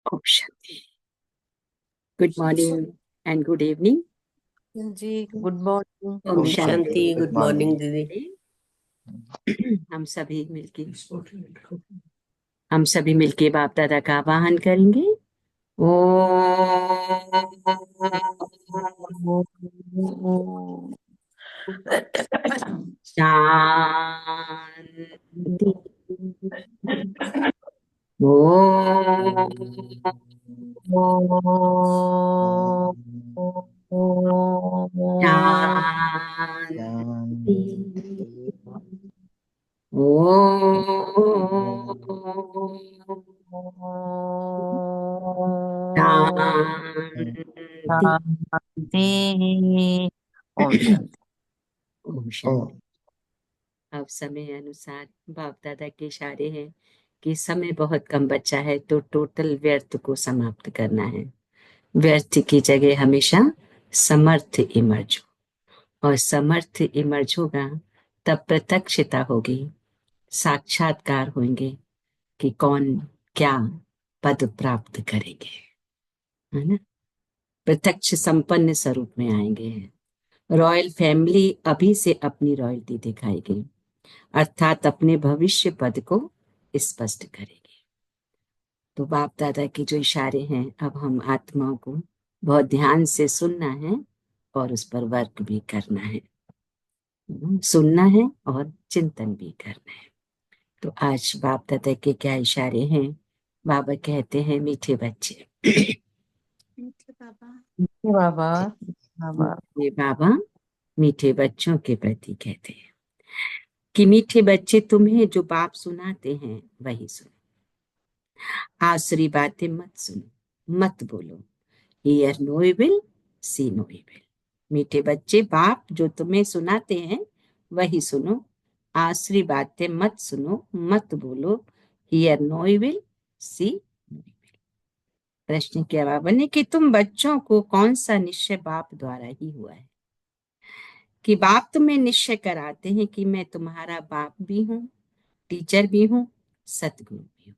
ओम शांति। Good morning and good evening जी, good morning. ओम ओम शांति। शांति। गुड मॉर्निंग दीदी। हम सभी मिलके बाप दादा का आवाहन करेंगे। शांति। शांति। शांति। ओम शांति। ओम शांति। अब समय अनुसार बाप दादा के इशारे हैं कि समय बहुत कम बचा है, तो टोटल व्यर्थ को समाप्त करना है। व्यर्थ की जगह हमेशा समर्थ इमर्ज हो, और समर्थ इमर्ज होगा तब प्रत्यक्षता होगी, साक्षात्कार होंगे कि कौन क्या पद प्राप्त करेंगे, है ना। प्रत्यक्ष संपन्न स्वरूप में आएंगे। रॉयल फैमिली अभी से अपनी रॉयल्टी दिखाएगी, अर्थात अपने भविष्य पद को स्पष्ट करेगी। तो बाप दादा के जो इशारे हैं, अब हम आत्माओं को बहुत ध्यान से सुनना है और उस पर वर्क भी करना है। सुनना है और चिंतन भी करना है। तो आज बाप दादा के क्या इशारे हैं। बाबा कहते हैं, मीठे बच्चे। मीठे बाबा। ये बाबा मीठे बच्चों के प्रति कहते हैं कि मीठे बच्चे, तुम्हें जो बाप सुनाते हैं वही सुनो। आसुरी बातें मत सुनो, मत बोलो। Hear no evil, see no evil. मीठे बच्चे, बाप जो तुम्हें सुनाते हैं वही सुनो। आसुरी बातें मत सुनो, मत बोलो। Hear no evil, see no evil. प्रश्न किया बाबा ने कि तुम बच्चों को कौन सा निश्चय बाप द्वारा ही हुआ है कि बाप तुम्हें निश्चय कराते हैं कि मैं तुम्हारा बाप भी हूँ, टीचर भी हूँ, सतगुरु भी हूँ।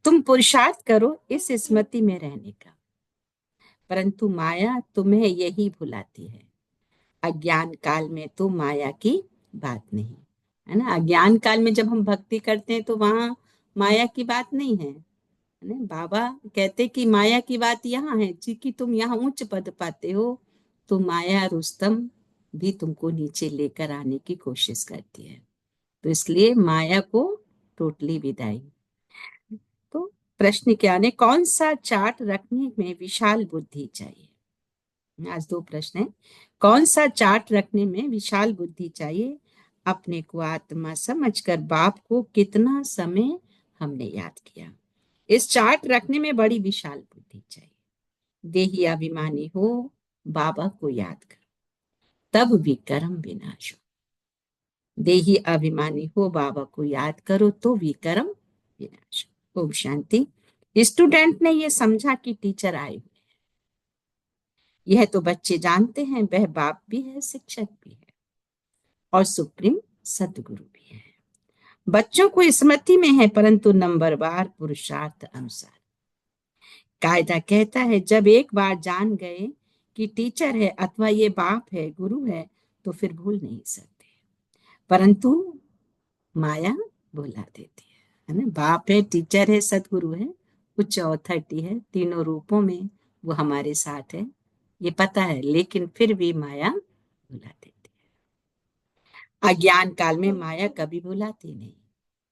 तुम पुरुषार्थ करो इस स्मृति में रहने का, परंतु माया तुम्हें यही भुलाती है। अज्ञान काल में तो माया की बात नहीं है ना। अज्ञान काल में जब हम भक्ति करते हैं तो वहां माया की बात नहीं है ना। बाबा कहते कि माया की बात यहाँ है, क्योंकि तुम यहाँ उच्च पद पाते हो, तो माया रुस्तम भी तुमको नीचे लेकर आने की कोशिश करती है। तो इसलिए माया को टोटली विदाई। तो प्रश्न क्या ने, कौन सा चार्ट रखने में विशाल बुद्धि चाहिए। आज दो प्रश्न है। कौन सा चार्ट रखने में विशाल बुद्धि चाहिए। अपने को आत्मा समझकर बाप को कितना समय हमने याद किया। इस चार्ट रखने में बड़ी विशाल बुद्धि चाहिए। देही अभिमानी हो, बाबा को याद करो, तब विक्रम विनाश हो। देही अभिमानी हो, बाबा को याद करो तो विक्रम विनाश हो। ओम शांति। स्टूडेंट ने यह समझा कि टीचर आए हुए, यह तो बच्चे जानते हैं, वह बाप भी है, शिक्षक भी है और सुप्रीम सदगुरु भी है। बच्चों को स्मृति में है, परंतु नंबरवार पुरुषार्थ अनुसार। कायदा कहता है, जब एक बार जान गए कि टीचर है अथवा ये बाप है, गुरु है, तो फिर भूल नहीं सकते। परंतु माया भुला देती है ना। बाप है, टीचर है, सदगुरु है, उच्च अथॉरिटी है, तीनों रूपों में वो हमारे साथ है, ये पता है, लेकिन फिर भी माया भुला देती है। अज्ञान काल में माया कभी भुलाती नहीं,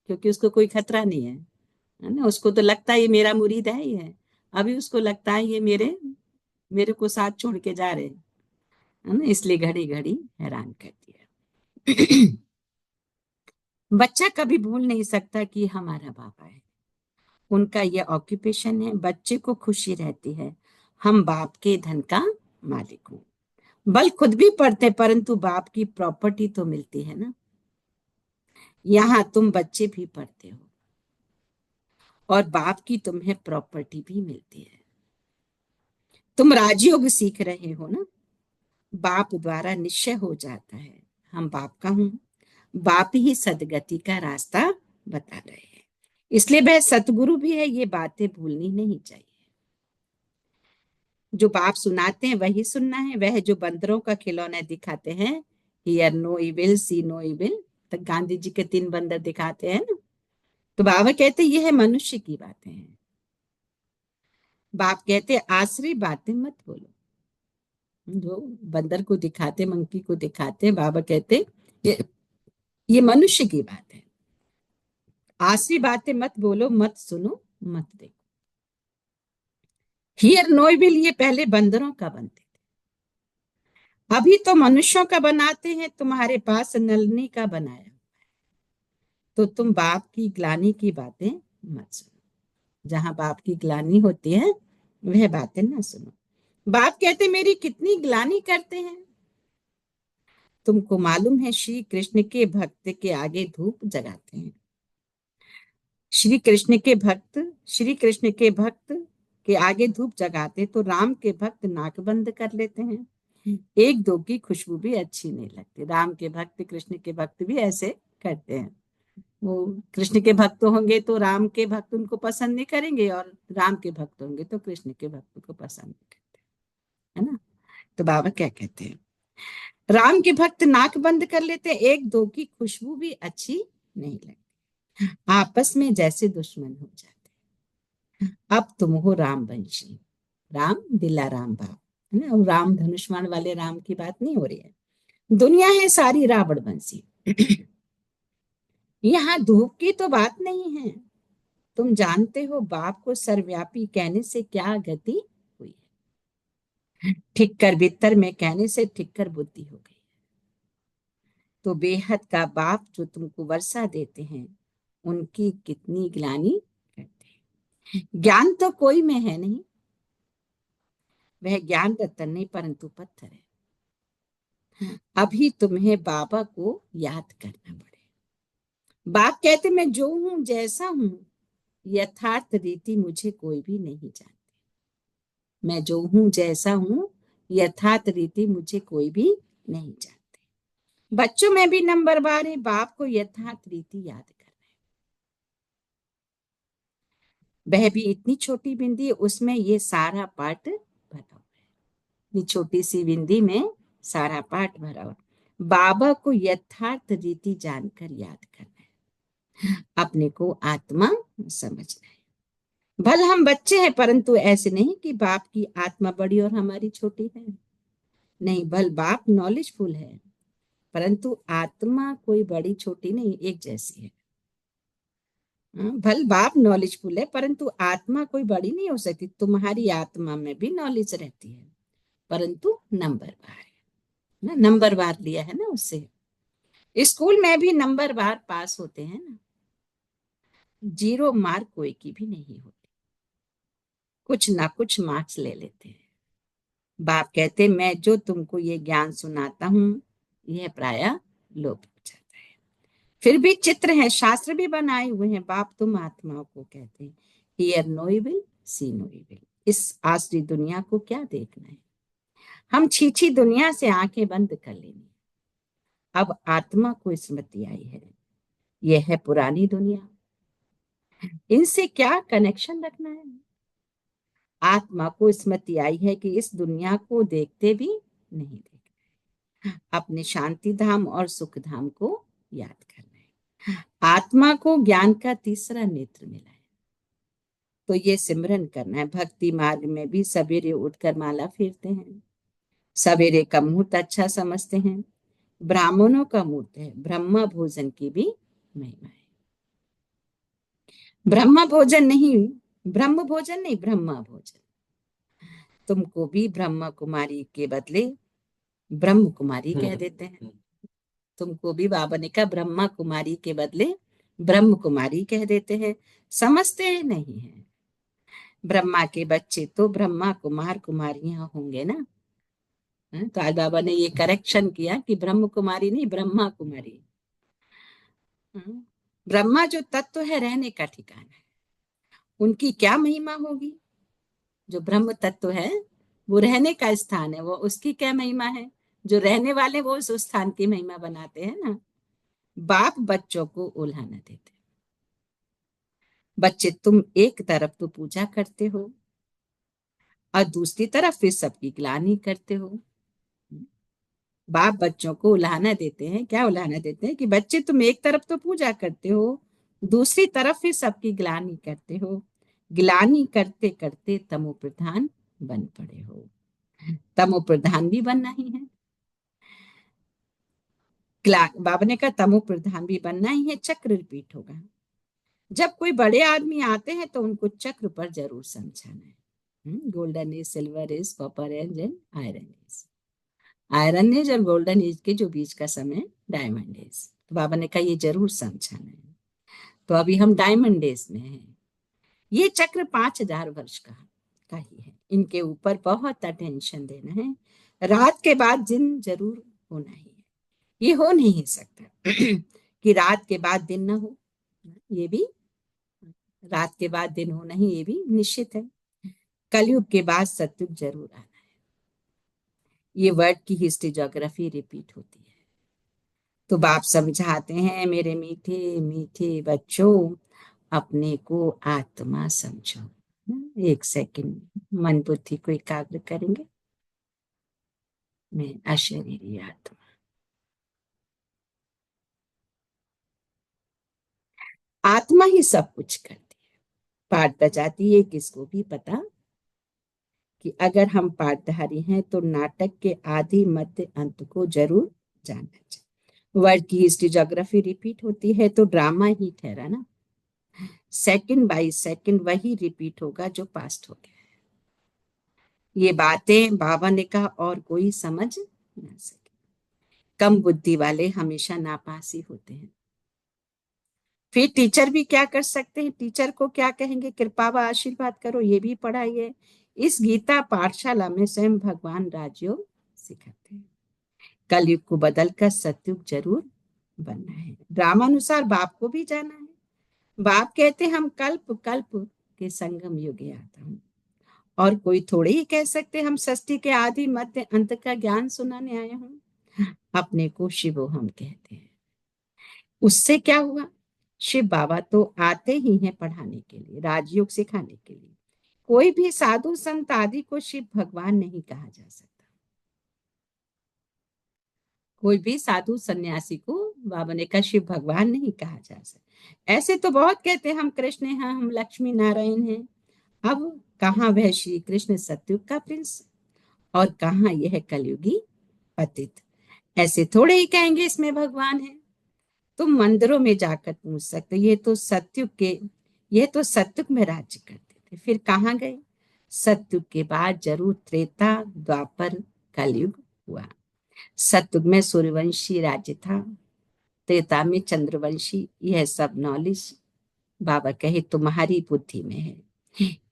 क्योंकि उसको कोई खतरा नहीं है ना। उसको तो लगता है ये मेरा मुरीद है ही है, अभी उसको लगता है ये मेरे मेरे को साथ छोड़ के जा रहे हैं, है ना। इसलिए घड़ी घड़ी हैरान करती है। बच्चा कभी भूल नहीं सकता कि हमारा बाबा है, उनका ये ऑक्यूपेशन है। बच्चे को खुशी रहती है, हम बाप के धन का मालिक हूं। बल खुद भी पढ़ते, परंतु बाप की प्रॉपर्टी तो मिलती है ना। यहाँ तुम बच्चे भी पढ़ते हो और बाप की तुम्हें प्रॉपर्टी भी मिलती है। तुम राजयोग सीख रहे हो ना, बाप द्वारा निश्चय हो जाता है हम बाप का हूं। बाप ही सदगति का रास्ता बता रहे हैं। इसलिए वह सतगुरु भी है, ये बातें भूलनी नहीं चाहिए। जो बाप सुनाते हैं वही सुनना है। वह जो बंदरों का खिलौना दिखाते हैं, hear no evil see no evil, तो गांधी जी के 3 बंदर दिखाते हैं ना, तो बाबा कहते ये है मनुष्य की बातें हैं। बाप कहते आसरी बातें मत बोलो। जो बंदर को दिखाते, मंकी को दिखाते, बाबा कहते ये ये मनुष्य की बात है। आसरी बातें मत बोलो, मत सुनो, मत देखो। हियर नो इविल, ये पहले बंदरों का बनते, अभी तो मनुष्यों का बनाते हैं। तुम्हारे पास नलनी का बनाया, तो तुम बाप की ग्लानी की बातें मत सुनो। जहां बाप की ग्लानी होती है वह बातें ना सुनो। बाप कहते मेरी कितनी ग्लानी करते हैं। तुमको मालूम है श्री कृष्ण के भक्त के आगे धूप जगाते हैं। श्री कृष्ण के भक्त, श्री कृष्ण के भक्त के आगे धूप जगाते तो राम के भक्त नाक बंद कर लेते हैं। एक दो की खुशबू भी अच्छी नहीं लगती। राम के भक्त, कृष्ण के भक्त भी ऐसे करते हैं। वो कृष्ण के भक्त होंगे तो राम के भक्त उनको पसंद नहीं करेंगे, और राम के भक्त होंगे तो कृष्ण के भक्त को पसंद नहीं करते, है ना। तो बाबा क्या कहते हैं, राम के भक्त नाक बंद कर लेते, एक दो की खुशबू भी अच्छी नहीं लगती, आपस में जैसे दुश्मन हो जाते। अब तुम हो राम वंशी, राम दिला राम बाप, है ना। और राम धनुष्मान वाले राम की बात नहीं हो रही है। दुनिया है सारी रावण वंशी। यहाँ धूप की तो बात नहीं है। तुम जानते हो बाप को सर्वव्यापी कहने से क्या गति हुई है। ठिक्कर बित्तर में कहने से ठिक्कर बुद्धि हो गई। तो बेहद का बाप जो तुमको वर्षा देते हैं, उनकी कितनी ग्लानि करते हैं। ज्ञान तो कोई में है नहीं, वह ज्ञान रतन नहीं परंतु पत्थर है। अभी तुम्हें बाबा को याद करना पड़े। बाप कहते मैं जो हूं जैसा हूं, यथार्थ रीति मुझे कोई भी नहीं जानती। मैं जो हूं जैसा हूं, यथार्थ रीति मुझे कोई भी नहीं जानते। बच्चों में भी नंबर बार है, बाप को यथार्थ रीति याद कर रहे। वह भी इतनी छोटी बिंदी, उसमें ये सारा पाठ भरा हुआ है। इतनी छोटी सी बिंदी में सारा पाठ भरा हुआ। बाबा को यथार्थ रीति जानकर याद करना है, अपने को आत्मा समझना है। भले हम बच्चे हैं, परंतु ऐसे नहीं कि बाप की आत्मा बड़ी और हमारी छोटी है। नहीं, भल बाप नॉलेजफुल है, परंतु आत्मा कोई बड़ी छोटी नहीं, एक जैसी है। भल बाप नॉलेजफुल है, परंतु आत्मा कोई बड़ी नहीं हो सकती। तुम्हारी आत्मा में भी नॉलेज रहती है, परंतु नंबर बार है ना। नंबर बार लिया है ना उससे। स्कूल में भी नंबर बार पास होते हैं ना, 0 मार्क कोई की भी नहीं होती, कुछ ना कुछ मार्क्स ले लेते हैं। बाप कहते मैं जो तुमको ये ज्ञान सुनाता हूं, यह प्राय लोप हो जाता है। फिर भी चित्र है, शास्त्र भी बनाए हुए हैं। बाप तुम आत्माओं को कहते हैं hear no evil see no evil. इस आसरी दुनिया को क्या देखना है, हम छीछी दुनिया से आंखें बंद कर लेंगे। अब आत्मा को स्मृति आई है, यह है पुरानी दुनिया, इनसे क्या कनेक्शन रखना है। आत्मा को स्मृति आई है कि इस दुनिया को देखते भी नहीं देखते, अपने शांति धाम और सुख धाम को याद करना है। आत्मा को ज्ञान का तीसरा नेत्र मिला है, तो ये सिमरन करना है। भक्ति मार्ग में भी सवेरे उठकर माला फेरते हैं, सवेरे का मुहूर्त अच्छा समझते हैं। ब्राह्मणों का मुहूर्त है, ब्रह्मा भोजन की भी महिमा है। ब्रह्मा भोजन नहीं, ब्रह्म भोजन नहीं, ब्रह्मा भोजन। तुमको भी ब्रह्मा कुमारी के बदले ब्रह्म कुमारी कह देते हैं। तुमको भी बाबा ने कहा ब्रह्मा कुमारी के बदले ब्रह्म कुमारी कह देते हैं, समझते नहीं है। ब्रह्मा के बच्चे तो ब्रह्मा कुमार कुमारियां होंगे ना। तो आज बाबा ने ये करेक्शन किया कि ब्रह्म कुमारी नहीं, ब्रह्मा कुमारी। ब्रह्मा जो तत्व है रहने का ठिकाना है, उनकी क्या महिमा होगी। जो ब्रह्म तत्व है वो रहने का स्थान है, वो उसकी क्या महिमा है। जो रहने वाले वो उस स्थान की महिमा बनाते हैं ना। बाप बच्चों को उल्हा न देते। बच्चे तुम एक तरफ तो पूजा करते हो और दूसरी तरफ फिर सबकी ग्लानि करते हो। बाप बच्चों को उलाहना देते हैं, क्या उलाहना देते हैं कि बच्चे तुम एक तरफ तो पूजा करते हो, दूसरी तरफ फिर सबकी ग्लानि करते हो। ग्लानि करते करते तमो प्रधान बन पड़े हो। तमो प्रधान भी बनना ही है। बाबा ने कहा तमो प्रधान भी बनना ही है, चक्र रिपीट होगा। जब कोई बड़े आदमी आते हैं तो उनको चक्र पर जरूर समझाना है। Golden age, silver age, copper age and iron age. Iron age और गोल्डन एज के जो बीच का समय डायमंड एज। तो बाबा ने कहा ये जरूर समझाना है। तो अभी हम डायमंड एज में हैं। ये चक्र 5,000 वर्ष का ही है। इनके ऊपर बहुत अटेंशन देना है। रात के बाद दिन जरूर होना ही है। ये हो नहीं सकता कि रात के बाद दिन ना हो। ये भी रात के बाद दिन होना ही, ये भी निश्चित है। कलयुग के बाद सतयुग जरूर आना है। ये वर्ड की हिस्ट्री ज्योग्राफी रिपीट होती है। तो बाप समझाते हैं मेरे मीठे मीठे बच्चों, अपने को आत्मा समझो। एक सेकंड, मन बुद्धि को एकाग्र करेंगे। मैं अशरीरी आत्मा। आत्मा ही सब कुछ करती है। पाठ बजाती है, किसको भी पता कि अगर हम पाठधारी हैं तो नाटक के आदि मध्य अंत को जरूर जानना चाहिए। वर्ड की हिस्ट्री ज्योग्राफी रिपीट होती है तो ड्रामा ही ठहरा ना। सेकंड बाय सेकंड वही रिपीट होगा जो पास्ट हो गया। ये बातें बाबा ने कहा और कोई समझ ना सके। कम बुद्धि वाले हमेशा नापास ही होते हैं। फिर टीचर भी क्या कर सकते हैं? टीचर को क्या कहेंगे? कृपा व आशीर्वाद करो, ये भी पढ़ाई है। इस गीता पाठशाला में स्वयं भगवान राजयोग सिखाते हैं। कलयुग को बदलकर सतयुग जरूर बनना है। ड्रामानुसार बाप को भी जाना है। बाप कहते हम कल्प कल्प के संगम युगे आता हूँ। और कोई थोड़े ही कह सकते हम षष्ठी के आदि मध्य अंत का ज्ञान सुनाने आए हूँ। अपने को शिवो हम कहते हैं। उससे क्या हुआ? शिव बाबा तो आते ही हैं पढ़ाने के लिए, राजयोग सिखाने के लिए। कोई भी साधु संत आदि को शिव भगवान नहीं कहा जा सकता। कोई भी साधु सन्यासी को बाबा ने कहा शिव भगवान नहीं कहा जा सकता। ऐसे तो बहुत कहते हैं हम कृष्ण हैं, हम लक्ष्मी नारायण हैं। अब कहाँ वह श्री कृष्ण सतयुग का प्रिंस और कहाँ यह कलयुगी पतित। ऐसे थोड़े ही कहेंगे इसमें भगवान है। तुम मंदिरों में जाकर पूछ सकते, ये तो सतयुग में राज्य करते थे, फिर कहाँ गए? सतयुग के बाद जरूर त्रेता द्वापर कलयुग हुआ। सतयुग में सूर्यवंशी राज्य था, त्रेता में चंद्रवंशी। यह सब नॉलेज बाबा कहे तुम्हारी बुद्धि में है।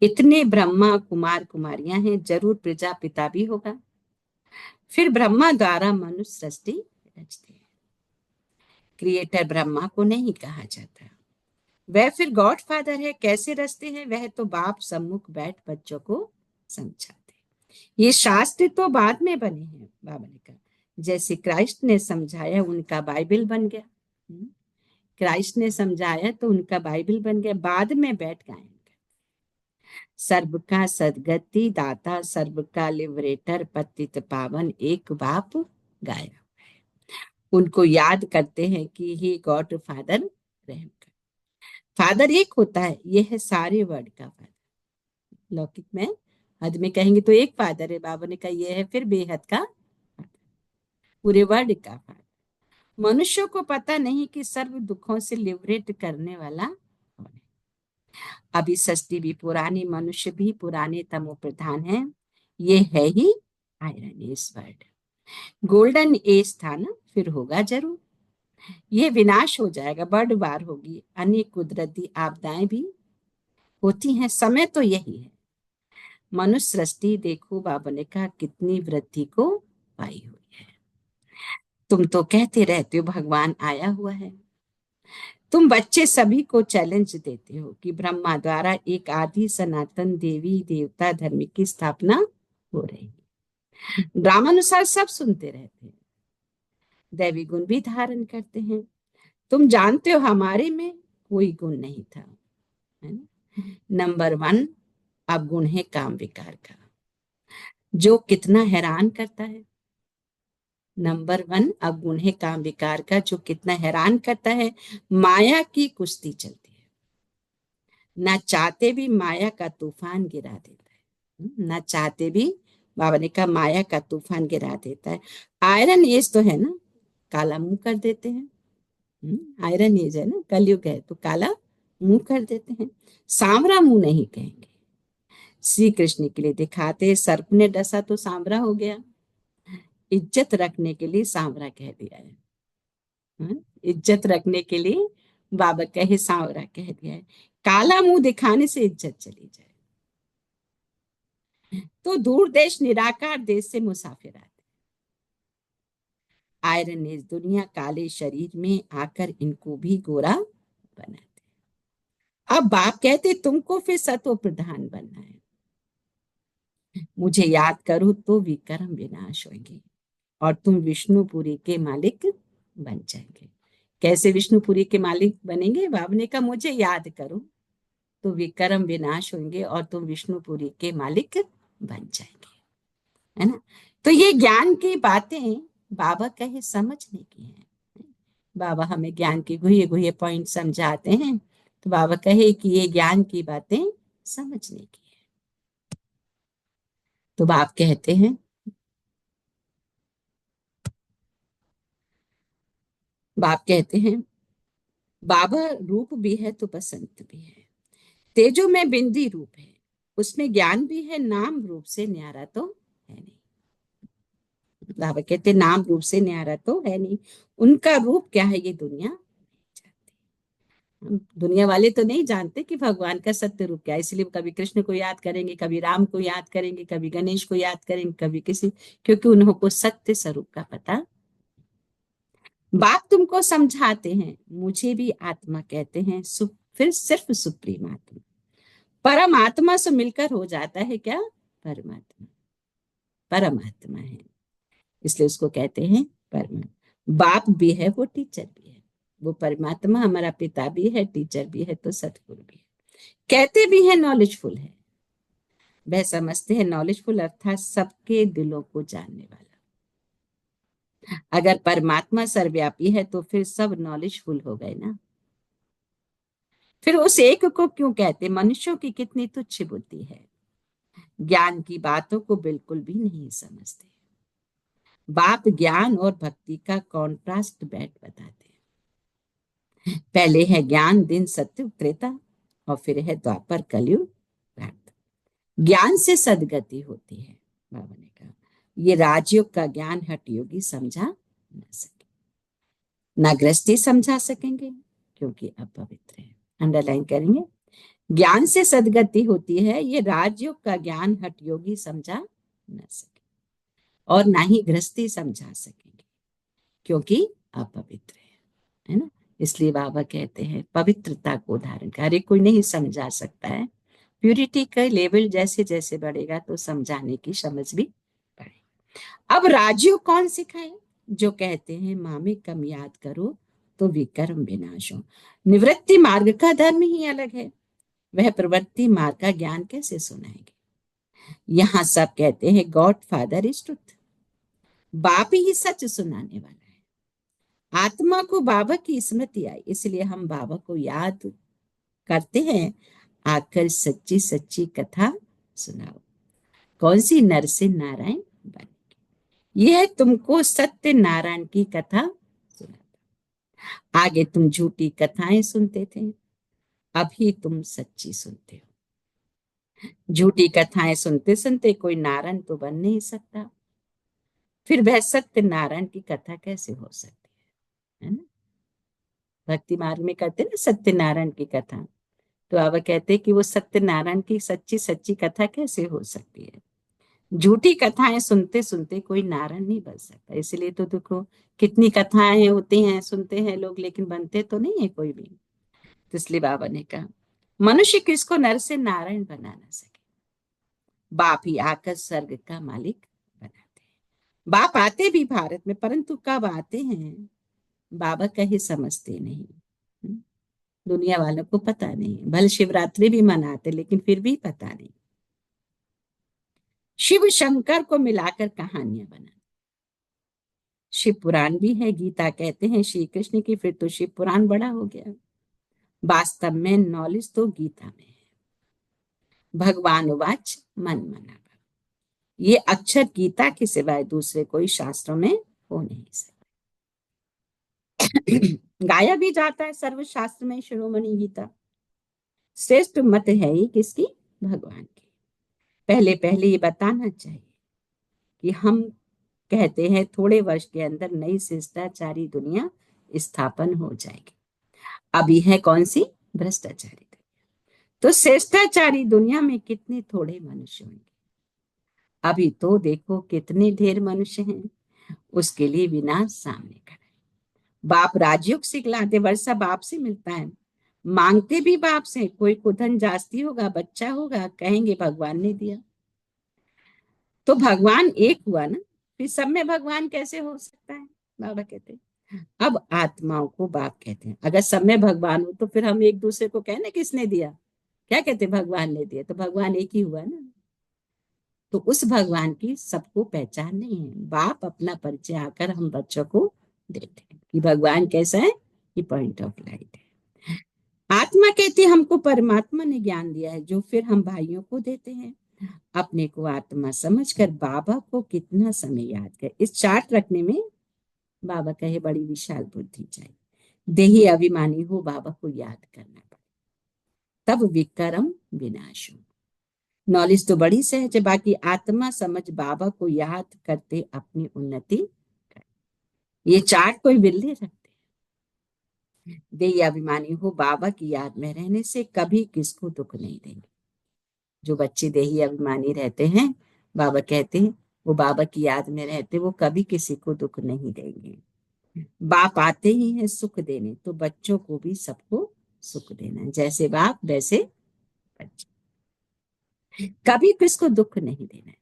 इतने ब्रह्मा कुमार कुमारियां हैं, जरूर प्रजापिता भी होगा। फिर ब्रह्मा द्वारा मनुष्य सृष्टि रचते हैं। क्रिएटर ब्रह्मा को नहीं कहा जाता। वह फिर गॉड फादर है, कैसे रचते हैं? वह तो बाप सम्मुख बैठ बच्चों को समझाते। ये शास्त्र तो बाद में बने हैं, बाबा ने कहा। जैसे क्राइस्ट ने समझाया उनका बाइबल बन गया। क्राइस्ट ने समझाया तो उनका बाइबल बन गया, बाद में बैठ गायन। सर्व का सदगति दाता, सर्व का लिबरेटर, पतित पावन एक बाप गाया। उनको याद करते हैं कि ही गॉड फादर रहम कर। फादर एक होता है, ये है सारे वर्ड का फादर। लौकिक में हद में कहेंगे तो एक फादर है, बाबा ने कहा ये है फिर बेहद का फादर, पूरे वर्ड का फादर। मनुष्यों को पता नहीं कि सर्व दुखों से लिबरेट करने वाला कौन है। अभी सृष्टि भी पुरानी, मनुष्य भी पुराने तमो प्रधान है। ये है ही iron age world. Golden age था ना, फिर होगा जरूर। ये विनाश हो जाएगा, बर्ड वार होगी, अनेक कुदरती आपदाएं भी होती हैं। समय तो यही है। मनुष्य सृष्टि देखो बाबा ने कहा कितनी वृद्धि को पाई हुई है। तुम तो कहते रहते हो भगवान आया हुआ है। तुम बच्चे सभी को चैलेंज देते हो कि ब्रह्मा द्वारा एक आदि सनातन देवी देवता धर्म की स्थापना हो रही है। ड्रामानुसार सब सुनते रहते हैं, दैवी गुण भी धारण करते हैं। तुम जानते हो हमारे में कोई गुण नहीं था। है ना। नंबर 1 अवगुण है काम विकार का, जो कितना हैरान करता है। नंबर 1 अवगुण है काम विकार का, जो कितना हैरान करता है। माया की कुश्ती चलती है, ना चाहते भी माया का तूफान गिरा देता है। ना चाहते भी, बाबा ने कहा, माया का तूफान गिरा देता है। आयरन एज तो है ना, काला मुंह कर देते हैं। आयरन एज है ना, कलयुग है तो काला मुंह कर देते हैं। सांवरा मुंह नहीं कहेंगे। श्री कृष्ण के लिए दिखाते, सर्प ने डसा तो सांवरा हो गया, इज्जत रखने के लिए सांवरा कह दिया है। इज्जत रखने के लिए बाबा कहे सांवरा कह दिया है। काला मुंह दिखाने से इज्जत चली जाए। तो दूर देश निराकार देश से मुसाफिर आते, आयरन एज दुनिया काले शरीर में आकर इनको भी गोरा बनाते। अब बाप कहते तुमको फिर सतो प्रधान बनना है, मुझे याद करो तो विक्रम विनाश होंगे और तुम विष्णुपुरी के मालिक बन जाएंगे। कैसे विष्णुपुरी के मालिक बनेंगे? बाबा ने कहा मुझे याद करो तो विक्रम विनाश होंगे और तुम विष्णुपुरी के मालिक बन जाएंगे, है ना। तो ये ज्ञान की बातें बाबा कहे समझने की हैं। बाबा हमें ज्ञान के गुहे गुहे पॉइंट समझाते हैं, तो बाबा कहे कि ये ज्ञान की बातें समझने की है। तो बाप कहते हैं, बाप कहते हैं बाबा रूप भी है तो बसंत भी है, तेजो में बिंदी रूप है, उसमें ज्ञान भी है, नाम रूप से न्यारा तो है नहीं। बाबा कहते नाम रूप से न्यारा तो है नहीं, उनका रूप क्या है ये दुनिया नहीं जानती। हम दुनिया वाले तो नहीं जानते कि भगवान का सत्य रूप क्या है, इसलिए कभी कृष्ण को याद करेंगे, कभी राम को याद करेंगे, कभी गणेश को याद करेंगे, कभी किसी, क्योंकि उनको सत्य स्वरूप का पता। बाप तुमको समझाते हैं, मुझे भी आत्मा कहते हैं, फिर सिर्फ सुप्रीम आत्मा, परमात्मा से मिलकर हो जाता है क्या? परमात्मा, परमात्मा है, इसलिए उसको कहते हैं परमात्मा। बाप भी है, वो टीचर भी है, वो परमात्मा हमारा पिता भी है, टीचर भी है, तो सतगुरु भी है। कहते भी है नॉलेजफुल है, वह समझते हैं नॉलेजफुल अर्थात सबके दिलों को जानने वाला। अगर परमात्मा सर्वव्यापी है तो फिर सब नॉलेजफुल हो गए ना। फिर उस एक को क्यों कहते? मनुष्यों की कितनी तुच्छ बुद्धि है, ज्ञान की बातों को बिल्कुल भी नहीं समझते। बाप ज्ञान और भक्ति का कॉन्ट्रास्ट बैठ बताते हैं। पहले है ज्ञान दिन सत्य त्रेता, और फिर है द्वापर कलयुग रात। ज्ञान से सदगति होती है, बाबा ने कहा ये राजयोग का ज्ञान हठ योगी समझा न सके, ना गृहस्थी समझा सकेंगे क्योंकि अपवित्र है। अंडरलाइन करेंगे, ज्ञान से सदगति होती है, ये राजयोग का ज्ञान हठ योगी समझा न सके और ना ही गृहस्थी समझा सकेंगे क्योंकि अपवित्र है ना। इसलिए बाबा कहते हैं पवित्रता को धारण कर, अरे कोई नहीं समझा सकता है। प्यूरिटी का लेवल जैसे जैसे बढ़ेगा तो समझाने की समझ भी बढ़े। अब राजयोग कौन सिखाए? जो कहते हैं माँ में कम याद करो तो विकर्म विनाश हो। निवृत्ति मार्ग का धर्म ही अलग है, वह प्रवृत्ति मार्ग का ज्ञान कैसे सुनाएंगे? यहाँ सब कहते हैं गॉड फादर इज ट्रुथ, बाप ही सच सुनाने वाला है। आत्मा को बाबा की स्मृति आई, इसलिए हम बाबा को याद करते हैं, आकर सच्ची सच्ची कथा सुनाओ। कौन सी? नर से नारायण बन, यह तुमको सत्य नारायण की कथा सुनाता। आगे तुम झूठी कथाएं सुनते थे, अभी तुम सच्ची सुनते हो। झूठी कथाएं सुनते सुनते कोई नारायण तो बन नहीं सकता, फिर वह सत्य नारायण की कथा कैसे हो सकती है ना। भक्ति मार्ग में कहते ना सत्यनारायण की कथा, तो अब कहते कि वो सत्यनारायण की सच्ची सच्ची कथा कैसे हो सकती है। झूठी कथाएं सुनते सुनते कोई नारायण नहीं बन सकता। इसलिए तो देखो कितनी कथाएं होती हैं, सुनते हैं लोग, लेकिन बनते तो नहीं है कोई भी। तो इसलिए बाबा ने कहा मनुष्य किसको नर से नारायण बना ना सके, बाप ही आकर स्वर्ग का मालिक बनाते हैं। बाप आते भी भारत में, परंतु कब आते हैं बाबा कहे समझते नहीं। दुनिया वालों को पता नहीं है। भले शिवरात्रि भी मनाते लेकिन फिर भी पता नहीं। शिव शंकर को मिलाकर कहानियां बना। शिव पुराण भी है, गीता कहते हैं श्री कृष्ण की, फिर तो शिव पुराण बड़ा हो गया। वास्तव में नॉलेज तो गीता में है। भगवान उवाच मन मना। ये अक्षर गीता के सिवाय दूसरे कोई शास्त्रों में हो नहीं सकते। गाया भी जाता है सर्वशास्त्र में शिरोमणि गीता। श्रेष्ठ मत है ही किसकी? भगवान की। पहले पहले ये बताना चाहिए कि हम कहते हैं थोड़े वर्ष के अंदर नई शिष्टाचारी दुनिया स्थापन हो जाएगी। अभी है कौन सी? भ्रष्टाचारी दुनिया। तो शिष्टाचारी दुनिया में कितने थोड़े मनुष्य होंगे। अभी तो देखो कितने ढेर मनुष्य हैं। उसके लिए विनाश सामने खड़ा। बाप राजयोग सिखलाते, वर्षा बाप से मिलता है, मांगते भी बाप से। कोई कुधन जास्ती होगा, बच्चा होगा, कहेंगे भगवान ने दिया। तो भगवान एक हुआ ना, फिर सब में भगवान कैसे हो सकता है? बाबा कहते हैं अब आत्माओं को बाप कहते हैं। अगर सब में भगवान हो तो फिर हम एक दूसरे को कहना किसने दिया? क्या कहते? भगवान ने दिया। तो भगवान एक ही हुआ ना। तो उस भगवान की सबको पहचान नहीं है। बाप अपना परिचय आकर हम बच्चों को देते हैं कि भगवान कैसा है, ये पॉइंट ऑफ लाइट है। आत्मा कहती हमको परमात्मा ने ज्ञान दिया है, जो फिर हम भाइयों को देते हैं। अपने को आत्मा समझकर बाबा को कितना समय याद कर। इस चार्ट रखने में बाबा कहे बड़ी विशाल बुद्धि चाहिए। देही अभिमानी हो, बाबा को याद करना पड़े, तब विक्रम विनाश हो। नॉलेज तो बड़ी सहज है, बाकी आत्मा समझ बाबा को याद करते अपनी उन्नति कर। ये चार्ट कोई बिल्ली रखते। देही अभिमानी हो, बाबा की याद में रहने से कभी किसको दुख नहीं देंगे। जो बच्चे देही अभिमानी रहते हैं, बाबा कहते हैं वो बाबा की याद में रहते, वो कभी किसी को दुख नहीं देंगे। बाप आते ही हैं सुख देने, तो बच्चों को भी सबको सुख देना। जैसे बाप वैसे बच्चे, कभी किसको दुख नहीं देना है।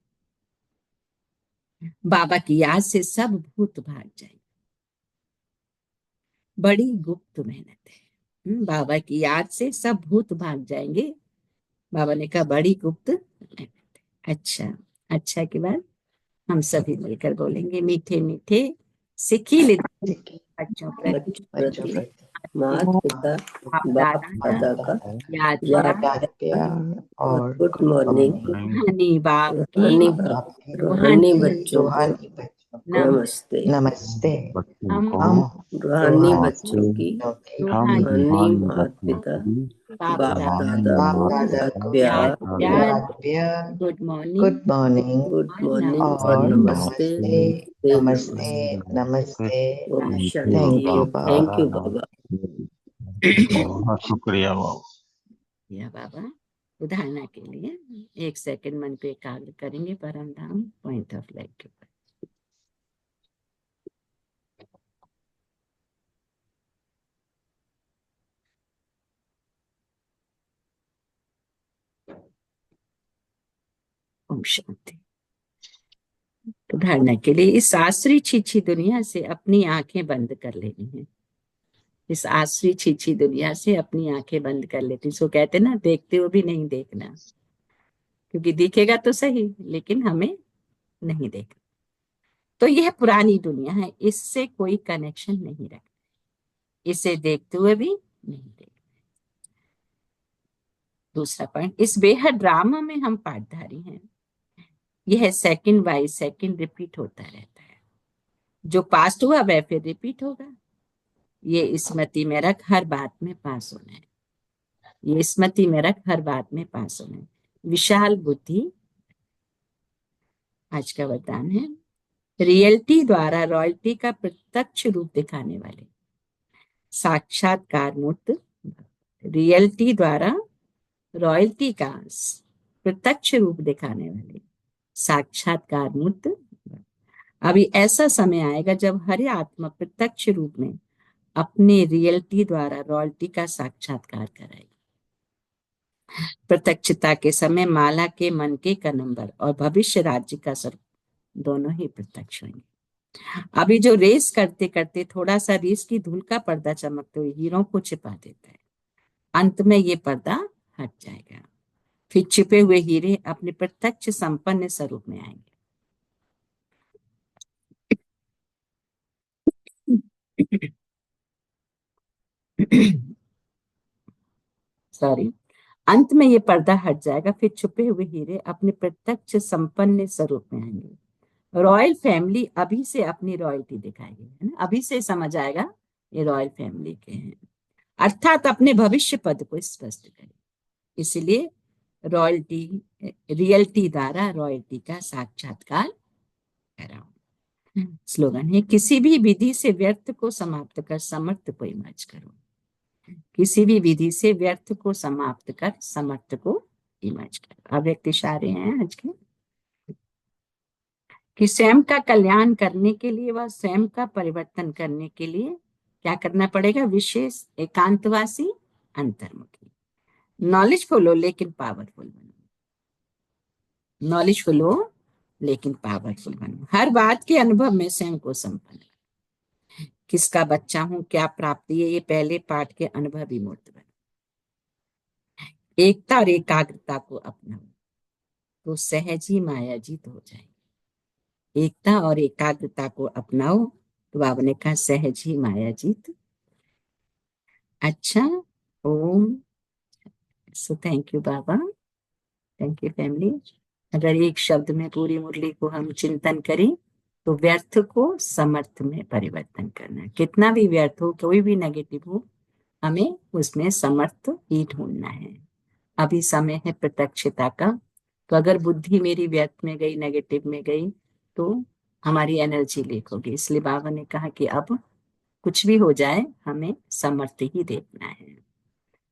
बाबा की याद से सब भूत भाग जाएंगे। बड़ी गुप्त मेहनत है। बाबा की याद से सब भूत भाग जाएंगे। बाबा ने कहा बड़ी गुप्त मेहनत है। अच्छा, अच्छा के बाद हम सभी मिलकर बोलेंगे, मीठे मीठे सिखी लिद्दे बच्चों प्रति बच्चों प्रति माता पिता बाप बाप दादा का दादा का याद याद प्यार प्यार और और गुड मॉर्निंग। रूहानी बाप की रूहानी बाप, रूहानी रूहानी बच्चों को रूहानी बच्चों को नमस्ते। नमस्ते। बच्चों हम को हम रूहानी नमस्ते। बच्चों की हम रूहानी रूहानी रूहानी माता बच्चों पिता की बाप बाप दादा दादा बाप को दादा याद को याद प्यार, प्यार याद प्यार, good morning good morning good और मॉर्निंग और और नमस्ते। नमस्ते। नमस्ते, नमस्ते, नमस्ते। नमस्ते। ओम थैंक शांति। यू थैंक बाबा। यू बाबा। बहुत शुक्रिया बाबा। या बाबा उदाहरण के लिए 1 सेकंड मन पे एकाग्र करेंगे परम धाम पॉइंट ऑफ लाइट के ऊपर। ओम शांति। उदाहरण के लिए इस आसरी छीछी दुनिया से अपनी आंखें बंद कर लेनी है। इस आसरी छीछी दुनिया से अपनी आंखें बंद कर लेती। इसको कहते ना देखते हुए भी नहीं देखना, क्योंकि दिखेगा तो सही लेकिन हमें नहीं देखना। तो यह पुरानी दुनिया है, इससे कोई कनेक्शन नहीं रखना, इसे देखते हुए भी नहीं देखना। दूसरा पॉइंट, इस बेहद ड्रामा में हम पार्टधारी हैं। यह सेकंड बाय सेकंड रिपीट होता रहता है। जो पास्ट हुआ वह फिर रिपीट होगा। ये स्मृति में रख हर बात में पास होना है। ये स्मृति में रख हर बात में पास होना है। विशाल बुद्धि आज का वरदान है। रियलिटी द्वारा रॉयल्टी का प्रत्यक्ष रूप दिखाने वाले साक्षात्कार मूर्त। रियलिटी द्वारा रॉयल्टी का प्रत्यक्ष रूप दिखाने वाले साक्षात्कार मूर्त। अभी ऐसा समय आएगा जब हर आत्मा प्रत्यक्ष रूप में अपने रियलिटी द्वारा रॉयल्टी का साक्षात्कार कराएगी। प्रत्यक्षता के समय माला के मन के नंबर और भविष्य राज्य का स्वरूप दोनों ही प्रत्यक्ष होंगे। अभी जो रेस करते करते थोड़ा सा रेस की धूल का पर्दा चमकते हुए हीरों को छिपा देता है, अंत में ये पर्दा हट जाएगा, फिर छिपे हुए हीरे अपने प्रत्यक्ष संपन्न स्वरूप में आएंगे। सॉरी, अंत में ये पर्दा हट जाएगा, फिर छुपे हुए हीरे अपने प्रत्यक्ष संपन्न स्वरूप में आएंगे। रॉयल फैमिली अभी से अपनी रॉयल्टी दिखाएगी, है ना, अभी से समझ आएगा ये रॉयल फैमिली के हैं, अर्थात अपने भविष्य पद को स्पष्ट करें। इसलिए रॉयल्टी रियल्टी द्वारा रॉयल्टी का साक्षात्कार कराओ। स्लोगन है, किसी भी विधि से व्यर्थ को समाप्त कर समर्थ को इमर्ज करो। किसी भी विधि से व्यर्थ को समाप्त कर समर्थ को इमर्ज करो। अव्यक्त इशारे हैं आज के, कि स्वयं का कल्याण करने के लिए व स्वयं का परिवर्तन करने के लिए क्या करना पड़ेगा? विशेष एकांतवासी अंतर्मुखी। नॉलेजफुल हो लेकिन पावरफुल बनो, नॉलेजफुल हो लेकिन पावरफुल बनो। हर बात के अनुभव में स्वयं को संपन्न, किसका बच्चा हूं, क्या प्राप्ति है, ये पहले पाठ के अनुभवी मूर्त बनो। एकता और एकाग्रता को अपनाओ तो सहज ही माया जीत हो जाएगी। एकता और एकाग्रता को अपनाओ तो बाबा ने कहा सहज ही माया जीत। अच्छा, ओम। सो थैंक यू बाबा, थैंक यू फैमिली। अगर एक शब्द में पूरी मुरली को हम चिंतन करें तो व्यर्थ को समर्थ में परिवर्तन करना। कितना भी व्यर्थ हो, कोई भी नेगेटिव हो, हमें उसमें समर्थ ही ढूंढना है। अभी समय है प्रत्यक्षता का, तो अगर बुद्धि मेरी व्यर्थ में गई, नेगेटिव में गई, तो हमारी एनर्जी लीक होगी। इसलिए बाबा ने कहा कि अब कुछ भी हो जाए हमें समर्थ ही देखना है,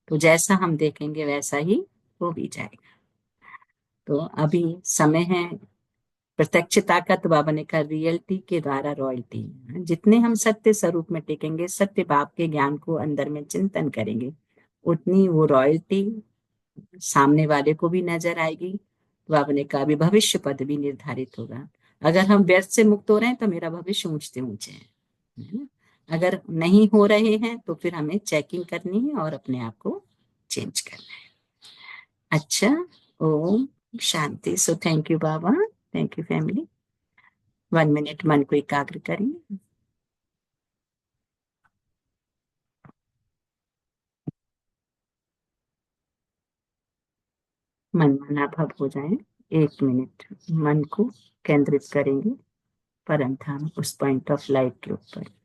तो जैसा हम देखेंगे वैसा ही हो भी जाएगा। तो अभी समय है प्रत्यक्षता का, तो बाबा ने कहा रियलिटी के द्वारा रॉयल्टी। जितने हम सत्य स्वरूप में टिकेंगे, सत्य बाप के ज्ञान को अंदर में चिंतन करेंगे, उतनी वो रॉयल्टी सामने वाले को भी नजर आएगी। तो बाबा ने कहा अभी भविष्य पद भी निर्धारित होगा। अगर हम व्यर्थ से मुक्त हो रहे हैं तो मेरा भविष्य ऊंचते ऊंचे है ना? अगर नहीं हो रहे हैं तो फिर हमें चेकिंग करनी है और अपने आप को चेंज करना है। अच्छा, ओम शांति। सो थैंक यू बाबा, थैंक यू फैमिली। 1 मिनट मन को एकाग्र करें। मन मनाभव हो जाए। 1 मिनट मन को केंद्रित करेंगे परम धाम, उस पॉइंट ऑफ लाइट के ऊपर।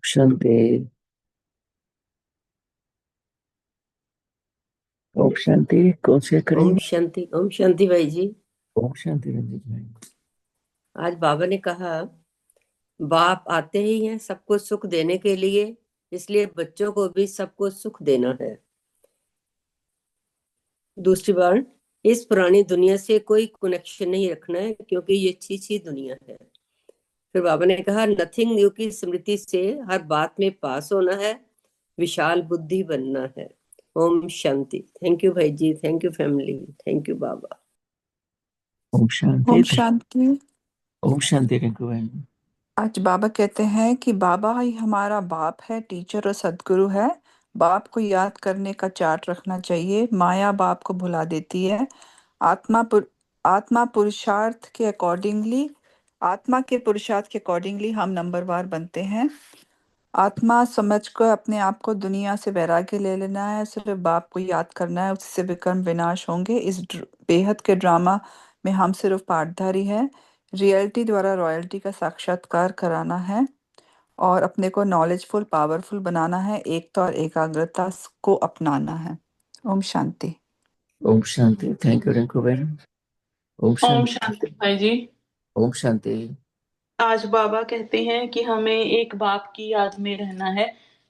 शांति। ओम शांति। कौन से ओम करेंगे? शांति। ओम शांति भाई जी। ओम शांति रंजित भाई। आज बाबा ने कहा बाप आते ही हैं सबको सुख देने के लिए, इसलिए बच्चों को भी सबको सुख देना है। दूसरी बार, इस पुरानी दुनिया से कोई कनेक्शन नहीं रखना है क्योंकि ये अच्छी दुनिया है। फिर बाबा ने कहा नथिंग न्यू की स्मृति से हर बात में पास होना है, विशाल बुद्धि बनना है। ओम शांति। थैंक यू भाई जी, thank you family, thank you बाबा। ओम शांति। ओम शांति। ओम शांति रिंकू भाई। आज बाबा कहते हैं कि बाबा ही हमारा बाप है, टीचर और सदगुरु है। बाप को याद करने का चार्ट रखना चाहिए। माया बाप को भुला देती है। आत्मा आत्मा के पुरुषार्थ के अकॉर्डिंगली हम नंबरवार बनते हैं। आत्मा समझ कर अपने आप को दुनिया से वैराग्य ले लेना है, सिर्फ बाप को याद करना है, उससे विकर्म विनाश होंगे। इस बेहद के ड्रामा में हम सिर्फ पार्टधारी हैं। रियलिटी द्वारा रॉयल्टी का साक्षात्कार कराना है और अपने को नॉलेजफुल पावरफुल बनाना है। एकता और एकाग्रता को अपनाना है। ओम शांति। ओम शांति। थैंक यू रिंकू बहन। ओम ओम शांति। शांति भाई जी। ओम शांति। आज बाबा कहते हैं कि हमें एक बाप की याद में रहना है,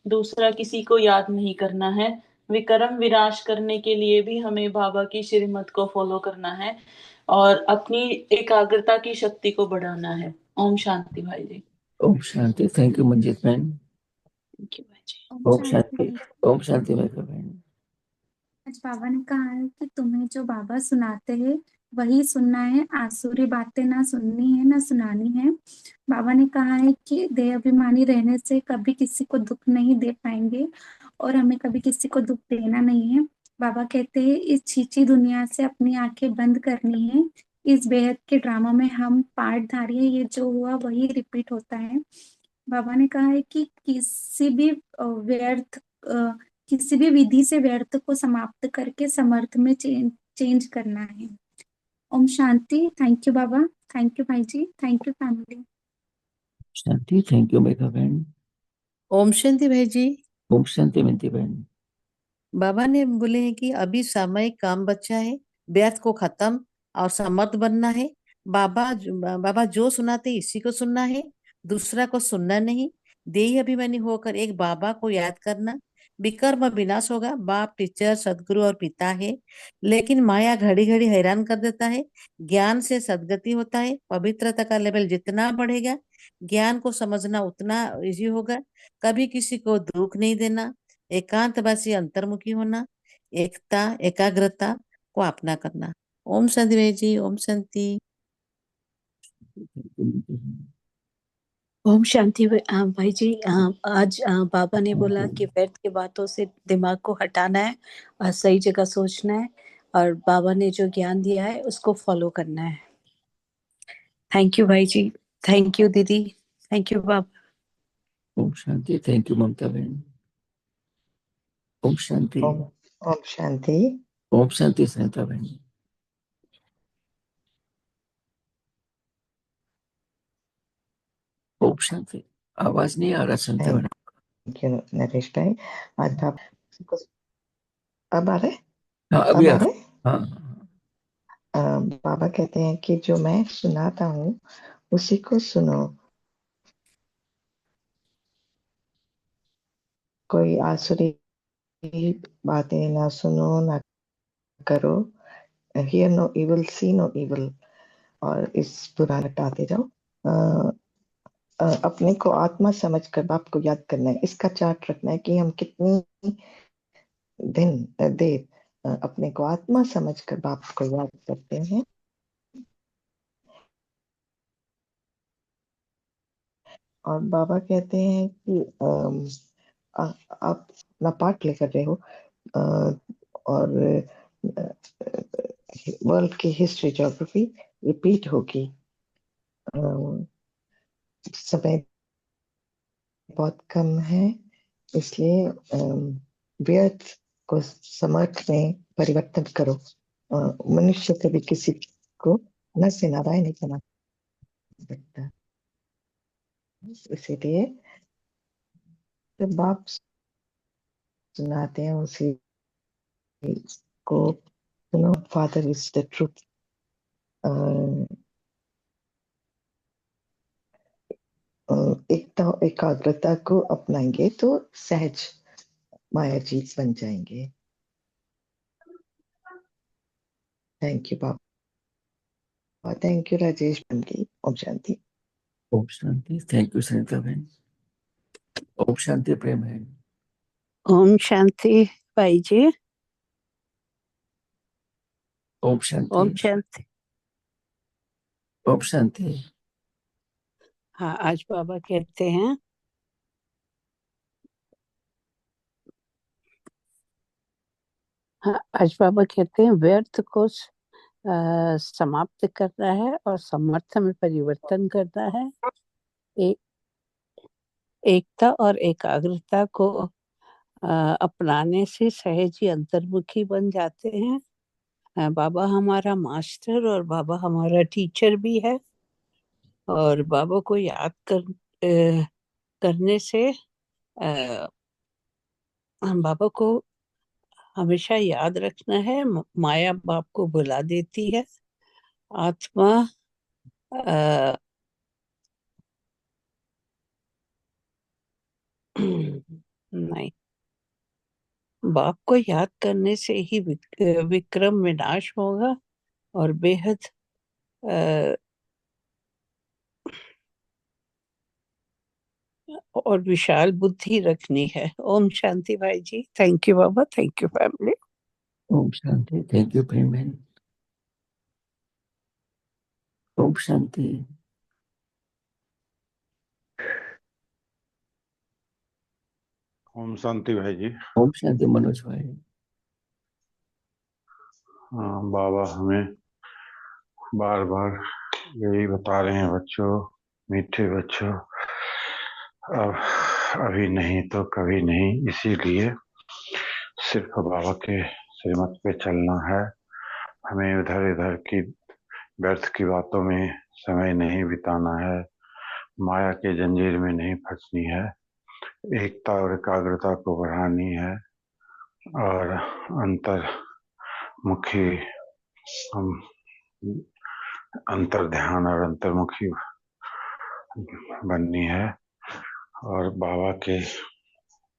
दूसरा किसी को याद नहीं करना है। विक्रम विनाश करने के लिए भी हमें बाबा की श्रीमत को फॉलो करना है और अपनी एकाग्रता की शक्ति को बढ़ाना है। ओम शांति भाई जी। ओम शांति। थैंक यू मंजीत बहन। थैंक यू भाई जी। ओम ओम शांति शांति। भाई। ओम शांति मेघा बहन। आज बाबा ने कहा है कि तुम्हें जो बाबा सुनाते हैं वही सुनना है, आसुरी बातें ना सुननी है ना सुनानी है। बाबा ने कहा है कि देह अभिमानी रहने से कभी किसी को दुख नहीं दे पाएंगे और हमें कभी किसी को दुख देना नहीं है। बाबा कहते हैं इस छीची दुनिया से अपनी आंखें बंद करनी है। इस बेहद के ड्रामा में हम पार्टधारी है, ये जो हुआ वही रिपीट होता है। बाबा ने कहा है कि किसी भी विधि से व्यर्थ को समाप्त करके समर्थ में चेंज करना है। ओम शांति। थैंक यू बाबा, थैंक यू भाई जी, थैंक यू फैमिली। शांति। थैंक यू मेघा बहन। ओम शांति भाई जी। ओम शांति मिंती बहन। बाबा ने बोले हैं कि अभी सामयिक काम बचा है, व्यर्थ को खत्म और समर्थ बनना है। बाबा जो सुनाते इसी को सुनना है, दूसरा को सुनना नहीं। देही अभिमानी होकर एक बाबा को याद करना। विकर्म विनाश होगा। बाप टीचर सदगुरु और पिता है, लेकिन माया घड़ी घड़ी हैरान कर देता है। ज्ञान से सदगति होता है। पवित्रता का लेवल जितना बढ़ेगा, ज्ञान को समझना उतना इजी होगा। कभी किसी को दुख नहीं देना। एकांतवासी अंतर्मुखी होना। एकता एकाग्रता को अपना करना। ओम शांति भाई जी। ओम शांति। ओम शांति भाई जी। आज बाबा ने बोला कि व्यर्थ की बातों से दिमाग को हटाना है और सही जगह सोचना है और बाबा ने जो ज्ञान दिया है उसको फॉलो करना है। थैंक यू भाई जी। थैंक यू दीदी। थैंक यू बाबा। ओम शांति। थैंक यू ममता बहन। ओम शांति। ओम शांति। ओम शांति सहिता बहन। ओम शांति। आवाज नहीं आ रहा संता बहन। थैंक यू नरेश भाई। आज आप अब आ रहे? हाँ अभी अब आ आ रहा। रहे? हाँ बाबा कहते हैं कि जो मैं सुनाता हूँ उसी को सुनो। कोई आसुरी बातें ना सुनो ना करो। Hear no evil, see no evil. और इस बुरा हटाते जाओ। अपने को आत्मा समझकर बाप को याद करना है। इसका चार्ट रखना है कि हम कितनी देर अपने को आत्मा समझकर बाप को याद करते हैं। और बाबा कहते हैं कि आप अपना पाठ लेकर रहे हो और वर्ल्ड की हिस्ट्री ज्योग्राफी रिपीट होगी। समय बहुत कम है, इसलिए व्यर्थ को समर्थ में परिवर्तन करो। मनुष्य कभी किसी को न से नारायण नहीं बना सकता। इसीलिए जब बाप सुनाते हैं उसी को सुनो। Father is the truth. एकता एकाग्रता को अपनाएंगे तो सहज माया जीत बन जाएंगे। थैंक यू बाबा। थैंक यू राजेश बंदी। ओम शांति। ओम शांति। थैंक यू सरिता बहन। ओम शांति प्रेम है। ओम शांति भाई जी। ओम शांति। ओम शांति। ओम शांति। हाँ, आज बाबा कहते हैं हाँ, आज बाबा कहते हैं व्यर्थ को समाप्त करना है और समर्थ में परिवर्तन करना है। एक एकता और एकाग्रता को अपनाने से सहज ही अंतर्मुखी बन जाते हैं। बाबा हमारा मास्टर और बाबा हमारा टीचर भी है, और बाबा को याद करने से हम बाबा को हमेशा याद रखना है। माया बाप को बुला देती है। आत्मा नहीं, बाप को याद करने से ही विक्रम विनाश होगा और बेहद और विशाल बुद्धि रखनी है। ओम शांति भाई जी। थैंक यू बाबा, थैंक यू फैमिली। ओम शांति। थैंक यू प्रेम बहन। ओम शांति। ओम शांति भाई जी। ओम शांति मनोज भाई। बाबा हमें बार बार यही बता रहे हैं, बच्चों, मीठे बच्चों, अब अभी नहीं तो कभी नहीं, इसीलिए सिर्फ बाबा के श्रीमत पे चलना है। हमें इधर इधर की व्यर्थ की बातों में समय नहीं बिताना है, माया के जंजीर में नहीं फंसनी है, एकता और एकाग्रता को बढ़ानी है और अंतर्मुखी हम अंतर ध्यान और अंतर्मुखी बननी है और बाबा के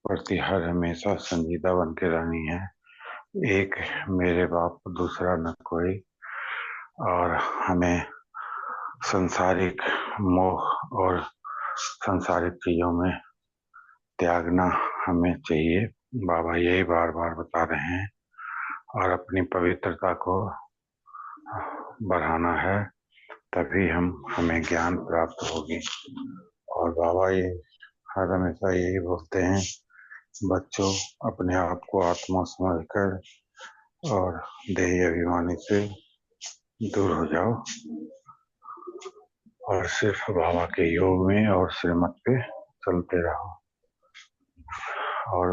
प्रति हर हमेशा संजीदा बन के रहनी है। एक मेरे बाप, दूसरा न कोई। और हमें संसारिक मोह और संसारिक चीजों में त्यागना हमें चाहिए। बाबा यही बार बार बता रहे हैं, और अपनी पवित्रता को बढ़ाना है, तभी हमें ज्ञान प्राप्त होगी। और बाबा ये हर हमेशा यही बोलते हैं, बच्चों अपने आप को आत्मा समझकर और देही अभिमानी से दूर हो जाओ और सिर्फ बाबा के योग में और श्रीमत पे चलते रहो। और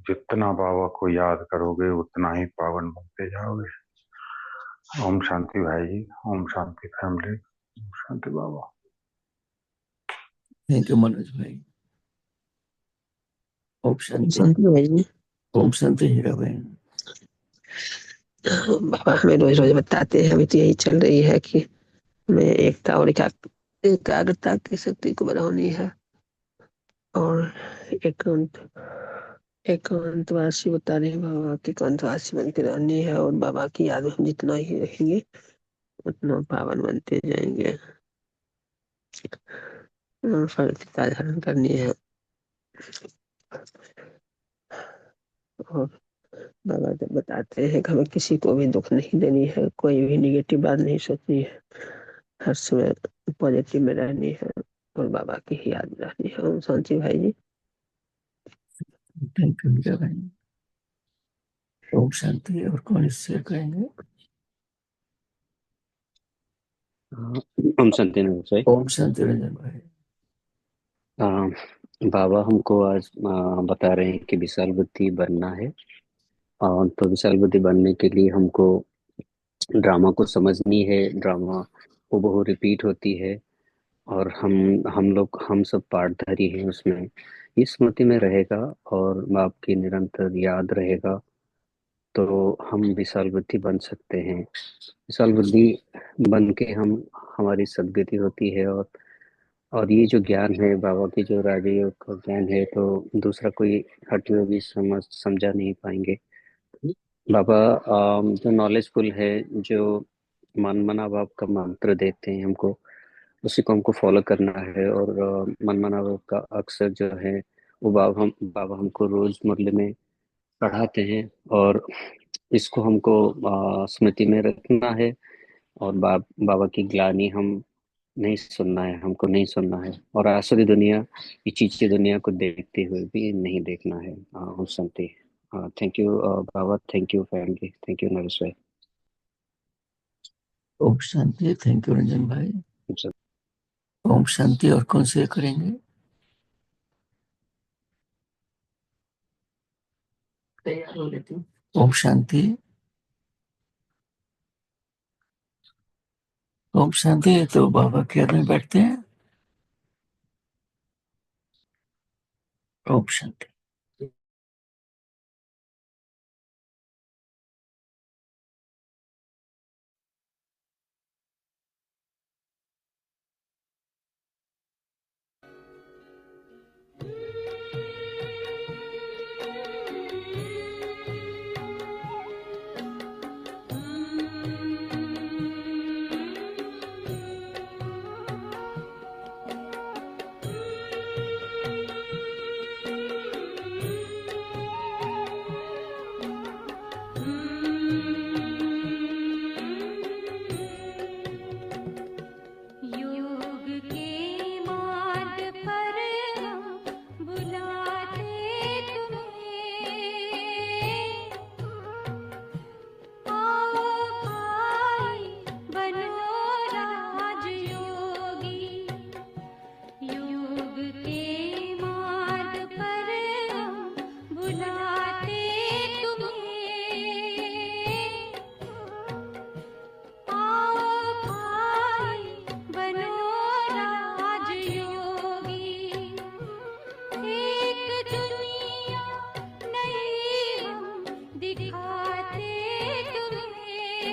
जितना बाबा को याद करोगे उतना ही पावन बनते जाओगे। ओम शांति भाई जी। ओम शांति फैमिली। ओम शांति बाबा। थैंक यू मनोज भाई। ओम शांति। शांति भाई जी। ओम शांति हीरा बहन। बाबा हमें रोज रोज बताते हैं, अभी तो यही चल रही है कि हमें एकता और एकाग्रता की शक्ति को बढ़ानी है और एकांतवासी बता रहे हैं बाबा की एकांतवासी बन के रहनी है, और बाबा की याद में जितना ही रहेंगे उतना पावन बनते जाएंगे। और पवित्रता धारण करनी है और बाबा जब बताते हैं कि हमें किसी को भी दुख नहीं देनी है, कोई भी निगेटिव बात नहीं सोचनी है, हर समय पॉजिटिव में रहनी है और बाबा की ही याद रहनी है। ओम शांति भाई जी। थैंक यू हीरा बहन। ओम शांति। और कौन इससे कहेंगे? ओम शांति भाई। ओम शांति रंजन भाई। बाबा हमको आज बता रहे हैं कि विशाल बुद्धि बनना है। तो विशाल बुद्धि बनने के लिए हमको ड्रामा को समझनी है। ड्रामा वो रिपीट होती है और हम सब पार्टधारी हैं उसमें। ये स्मृति में रहेगा और बाप की निरंतर याद रहेगा तो हम विशाल बुद्धि बन सकते हैं। विशाल बुद्धि बन के हमारी सद्गति होती है। और ये जो ज्ञान है बाबा की, जो राजयोग का ज्ञान है, तो दूसरा कोई हटवे भी समझा नहीं पाएंगे। बाबा जो नॉलेजफुल है, जो मनमना बाप का मंत्र देते हैं हमको, उसी को हमको फॉलो करना है। और मनमना बाप का अक्सर जो है वो बाबा हमको रोज मुरली में पढ़ाते हैं और इसको हमको स्मृति में रखना है। और बाबा की ग्लानि हमको नहीं सुनना है। और आसुरी दुनिया, ये चीजें दुनिया को देखते हुए भी नहीं देखना है। हम सुनते हैं। थैंक यू बाबा, thank you family, thank you Naresh भाई। ओम शांति। थैंक यू रंजन भाई। ओम शांति। और कौन से करेंगे? तैयार हो लेती हूँ। ओम शांति। ओम शांति। तो बाबा केयर में बैठते हैं। ओम शांति। योग के मार्ग पर हम बुलाते तुम्हें, आओ भाई बनो राजयोगी। योग के मार्ग पर हम बुलाते तुम्हें, आओ भाई बनो राजयोगी। एक दुनिया नई हम दिखाते तुम्हें,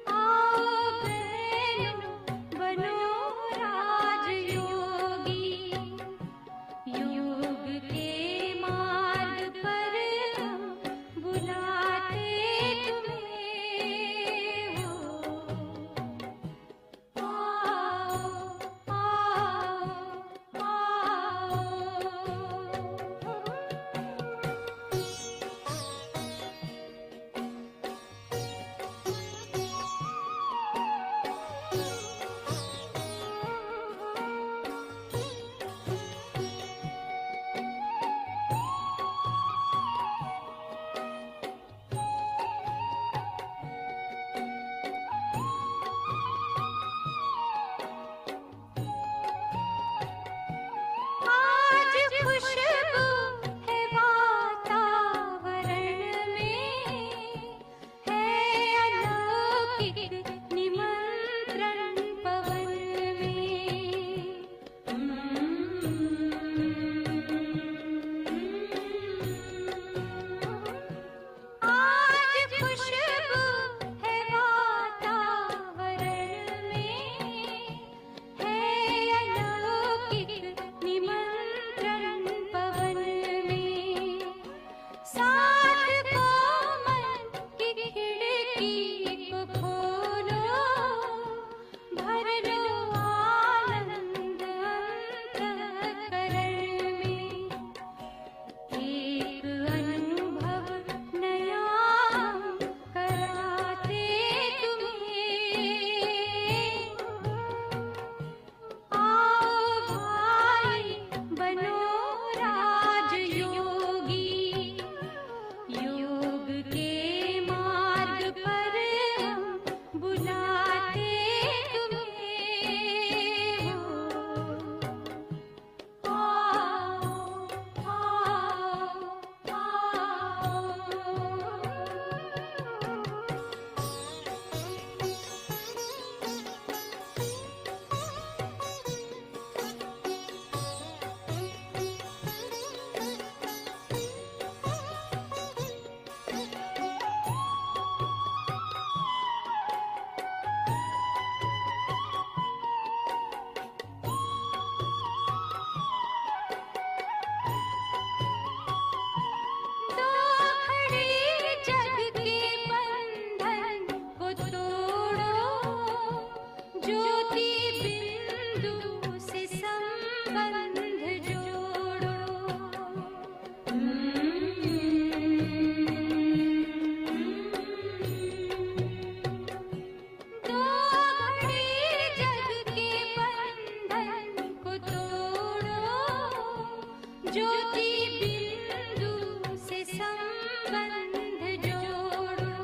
आओ बहनों बनो राजयोगी। योग के मार्ग पर हम बुलाते तुम्हें, हो आओ आओ आओ। आज खुशबू है वातावरण में, है अलौकिक निमंत्रण पवन में। आज खुशबू है वातावरण में, है अलौकिक निमंत्रण पवन में। साथ कोमल की खिड़की को खोलो, भर लो आनंद अंतःकरण में। एक अनुभव नया हम कराते तुम्हें, आओ भाई बनो राजयोगी। योग के मार्ग पर हम बुलाते तुम्हें, हो आओ आओ आओ। दो घड़ी जग के बंधन को तोड़ो, ज्योति बिंदु से संबंध जोड़ो। दो घड़ी जग के बंधन को तोड़ो, ज्योति बिंदु से संबंध जोड़ो।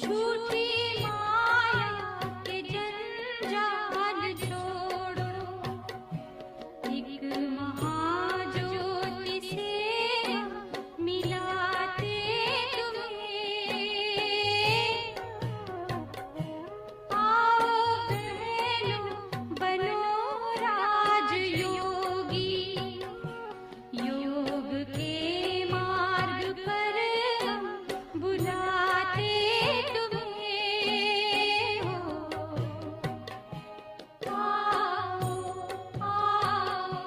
झूठी माया के जंजाल छोड़ो, एक महाज्योति से मिलाते तुम्हें। आओ बहनों बनो राजयोगी, योग के मार्ग पर हम बुलाते तुम्हें हो। आओ आओ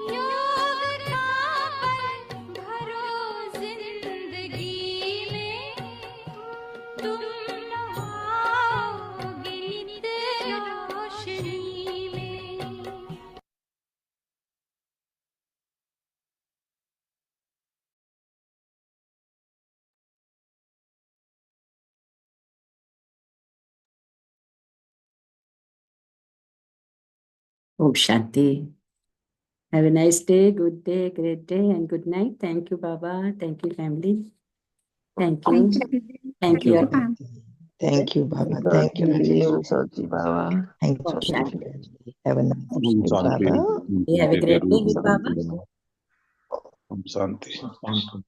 योग का बल भरो जिंदगी में, तुम नहाओगे नित रोशनी में। Om Shanti. Have a nice day, good day, great day, and good night. Thank you, Baba. Thank you, family. Thank you. Thank you दीदी, Thank thank you. You ma'am. Thank you, Baba. God Thank you, bless you, Rajesh. Sarji Baba. Thank Om you, Shanti. family. Have a nice Om day, Shanti. Baba. You have a great day with Baba. Om Shanti. Sarji.